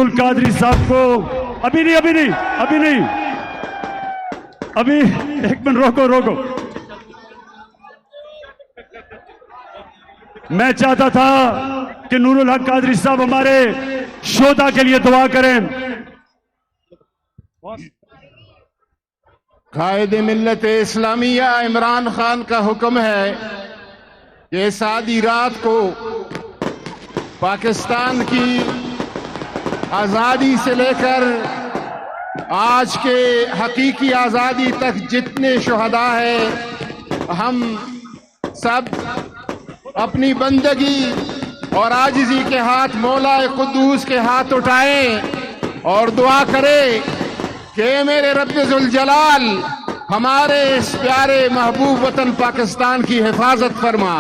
القادری صاحب کو ابھی نہیں ابھی ایک منٹ روکو میں چاہتا تھا کہ نور الحق قادری صاحب ہمارے شہداء کے لیے دعا کریں. قائد ملت اسلامیہ عمران خان کا حکم ہے کہ اس آدھی رات کو پاکستان کی آزادی سے لے کر آج کے حقیقی آزادی تک جتنے شہداء ہیں ہم سب اپنی بندگی اور عاجزی کے ہاتھ مولا قدوس کے ہاتھ اٹھائیں اور دعا کریں کہ میرے رب ذوالجلال ہمارے اس پیارے محبوب وطن پاکستان کی حفاظت فرما.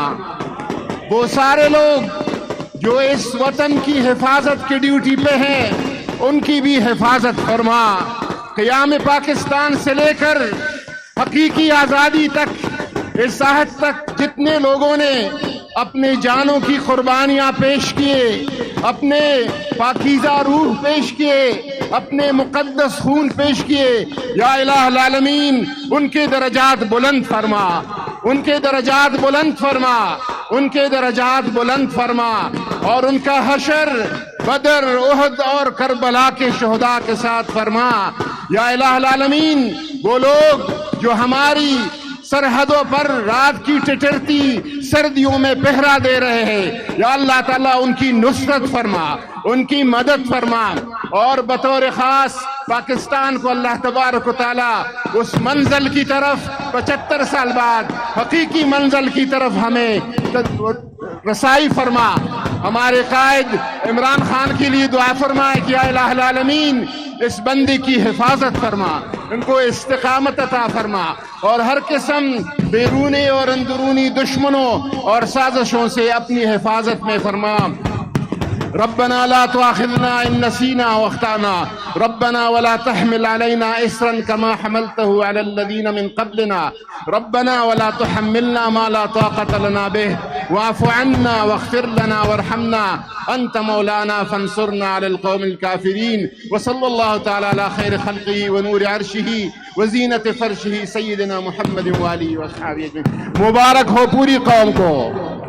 وہ سارے لوگ جو اس وطن کی حفاظت کی ڈیوٹی پہ ہیں ان کی بھی حفاظت فرما. قیام پاکستان سے لے کر حقیقی آزادی تک اس عہد تک جتنے لوگوں نے اپنے جانوں کی قربانیاں پیش کیے، اپنے پاکیزہ روح پیش کیے، اپنے مقدس خون پیش کیے، یا الہ العالمین ان کے درجات بلند فرما، ان کے درجات بلند فرما، ان کے درجات بلند فرما، اور ان کا حشر بدر، احد اور کربلا کے شہداء کے ساتھ فرما. یا الہ العالمین وہ لوگ جو ہماری سرحدوں پر رات کی ٹٹرتی سردیوں میں پہرا دے رہے ہیں، یا اللہ تعالیٰ ان کی نصرت فرما، ان کی مدد فرما، اور بطور خاص پاکستان کو اللہ تبارک و تعالیٰ اس منزل کی طرف 75 سال بعد حقیقی منزل کی طرف ہمیں رسائی فرما. ہمارے قائد عمران خان کے لیے دعا فرمائے کہ یا الہ العالمین اس بندے کی حفاظت فرما، ان کو استقامت عطا فرما، اور ہر قسم بیرونی اور اندرونی دشمنوں اور سازشوں سے اپنی حفاظت میں فرما. ربنا لا تؤاخذنا ان نسينا واخطأنا ربنا ولا تحمل علينا إصرا كما حملته على الذين من قبلنا ربنا ولا تحملنا ما لا طاقة لنا به واعف عنا واغفر لنا وارحمنا أنت مولانا فانصرنا على القوم الكافرين. وصلى الله تعالى على خير خلقه ونور عرشه وزينة فرشه سيدنا محمد وآله وأصحابه أجمعين. مبارک ہو پوری قوم کو.